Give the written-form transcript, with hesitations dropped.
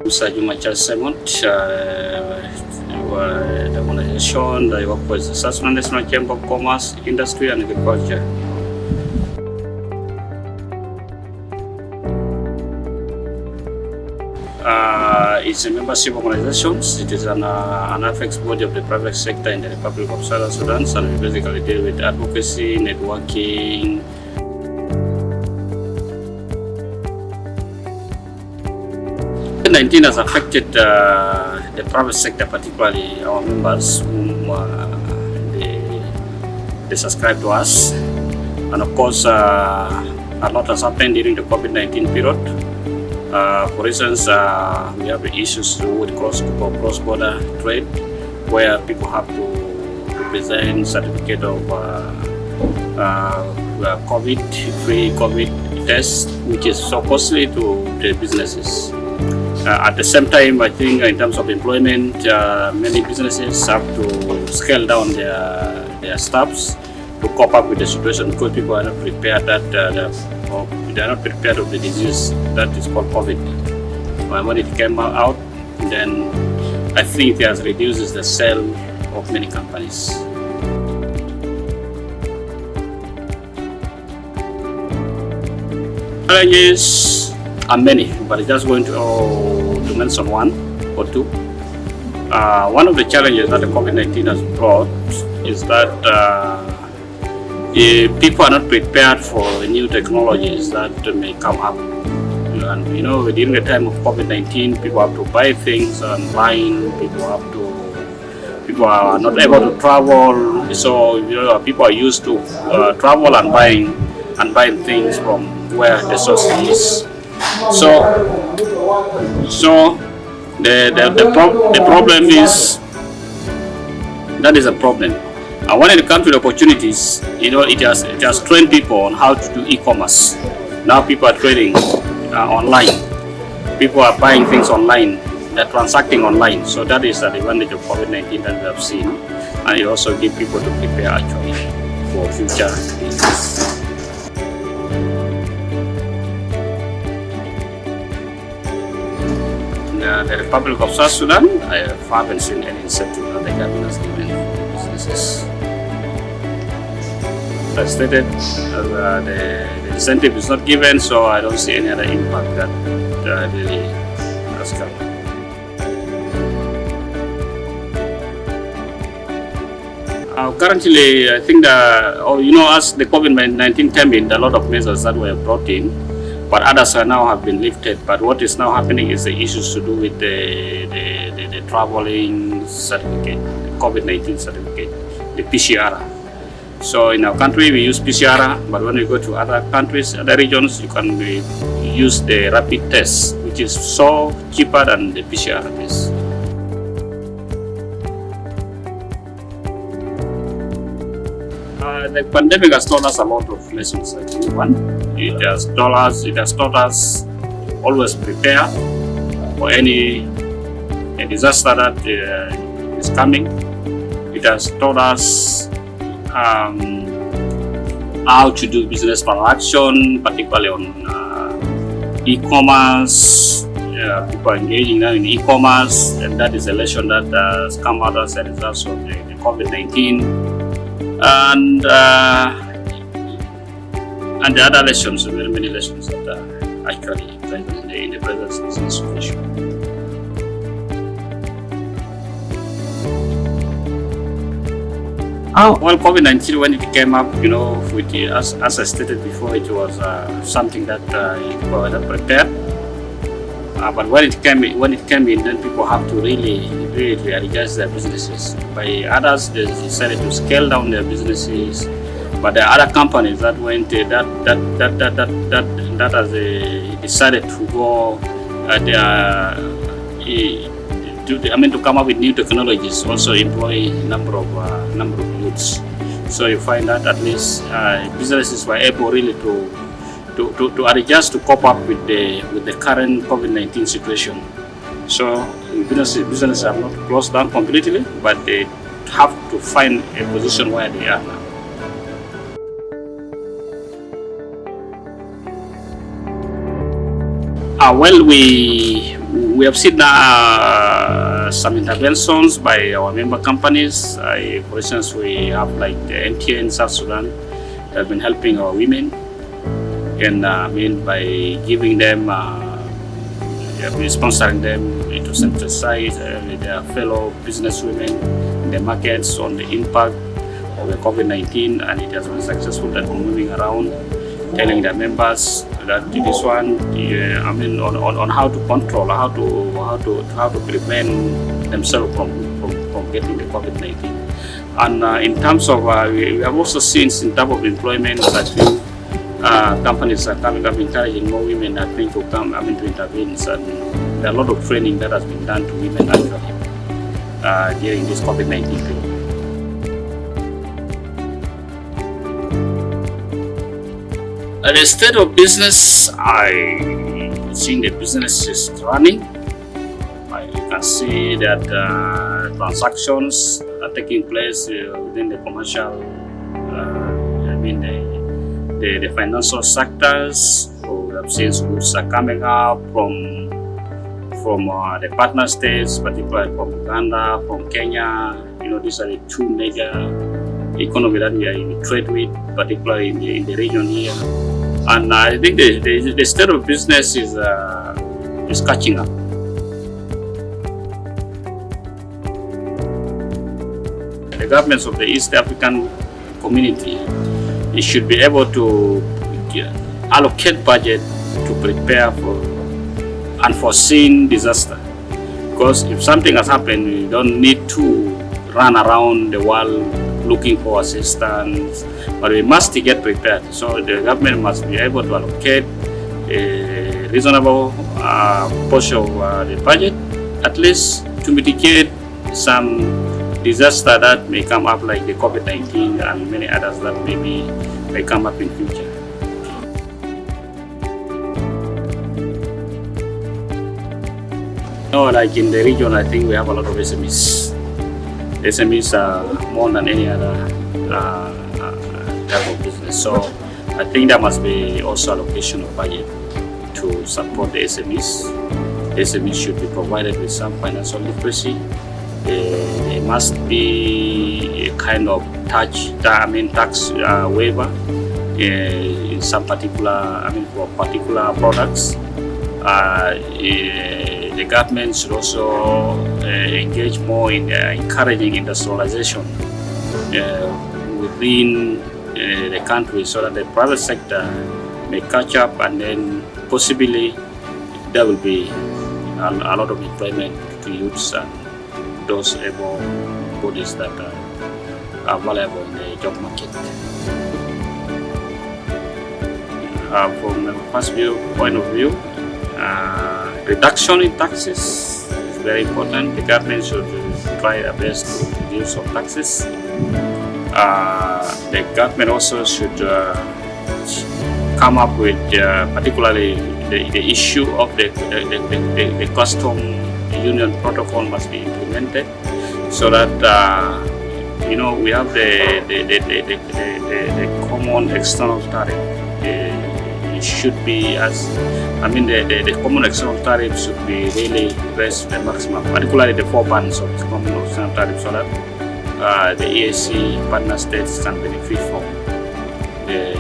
Juma Simon, the organization I work with the South Sudan National Chamber of Commerce, Industry and Agriculture. It's a membership organization. It is an affects body of the private sector in the Republic of Southern Sudan, and we basically deal with advocacy, networking. COVID-19 has affected the private sector, particularly our members whom they subscribe to us. And of course, a lot has happened during the COVID-19 period. For instance, we have issues with cross-border trade, where people have to present certificate of free COVID test, which is so costly to the businesses. At the same time, I think in terms of employment, many businesses have to scale down their staffs to cope up with the situation because people are not prepared they are not prepared of the disease that is called COVID. When it came out, then I think it has reduced the sale of many companies. Challenges are many, but I'm just going to mention one or two. One of the challenges that the COVID-19 has brought is that people are not prepared for new technologies that may come up. And during the time of COVID-19, people have to buy things online. People are not able to travel. So people are used to travel and buying things from where the source is. So the problem is that is a problem. And when it comes to the opportunities, it has trained people on how to do e-commerce. Now people are trading online. People are buying things online. They're transacting online. So that is the advantage of COVID-19 that we have seen. And it also gives people to prepare actually for future business. In the Republic of South Sudan, I haven't seen any incentive that the government has given for businesses. As stated, the incentive is not given, so I don't see any other impact that really has come. Currently, I think as the COVID-19 came in, a lot of measures that were brought in, but others now have been lifted. But what is now happening is the issues to do with the traveling certificate, the COVID-19 certificate, the PCR. So in our country we use PCR, but when we go to other countries, other regions, you can use the rapid test, which is so cheaper than the PCR test. The pandemic has taught us a lot of lessons. It has taught us always prepare for any disaster that is coming. It has taught us how to do business transaction, particularly on e-commerce. People are engaging now in e-commerce, and that is a lesson that has come out as a result of the COVID-19. And the other lessons, very many lessons that are actually present in the present situation. Well, COVID-19, when it came up, as I stated before, it was something that people were not prepared. But when it came in, then people have to really adjust their businesses. By others, they decided to scale down their businesses. But there are other companies that went that has decided to go to come up with new technologies, also employ number of youths. So you find that at least businesses were able really to adjust to cope up with the current COVID-19 situation. So businesses have not closed down completely, but they have to find a position where they are now. Well, we We have seen some interventions by our member companies. For instance, we have like the NTA in South Sudan that have been helping our women, and by giving them, sponsoring them to synthesize with their fellow business women in the markets on the impact of the COVID-19, and it has been successful. That we're moving around, telling their members that this one, on how to control, how to prevent themselves from getting the COVID-19. And in terms of, we have also seen in terms of employment that companies are coming up encouraging more women, I think, to come, to intervene. And there are a lot of training that has been done to women actually during this COVID-19 period. At the state of business, I think the business is running. You can see that transactions are taking place within the commercial, the financial sectors. So we have seen goods are coming up from the partner states, particularly from Uganda, from Kenya. These are the two major economies that we are in trade with, particularly in the region here. And I think the state of business is catching up. The governments of the East African community, it should be able to allocate budget to prepare for unforeseen disaster. Because if something has happened, you don't need to run around the world looking for assistance, but we must get prepared. So the government must be able to allocate a reasonable portion of the budget, at least to mitigate some disaster that may come up, like the COVID-19 and many others that may come up in future. Like in the region, I think we have a lot of SMEs. SMEs are more than any other type of business. So I think there must be also allocation of budget to support the SMEs. The SMEs should be provided with some financial literacy. There must be a kind of tax waiver in some particular, for particular products. The government should also engage more in encouraging industrialization within the country, so that the private sector may catch up, and then possibly there will be a lot of employment to youths and those able bodies that are available in the job market. From my first point of view, reduction in taxes is very important. The government should try their best to reduce some taxes. The government also should come up with, particularly the issue of the custom union protocol must be implemented, so that we have the common external tariff. It should be the common external tariff should be really raised to the maximum, particularly the 4 bands of the common external tariff, so that the EABC partner states can benefit from the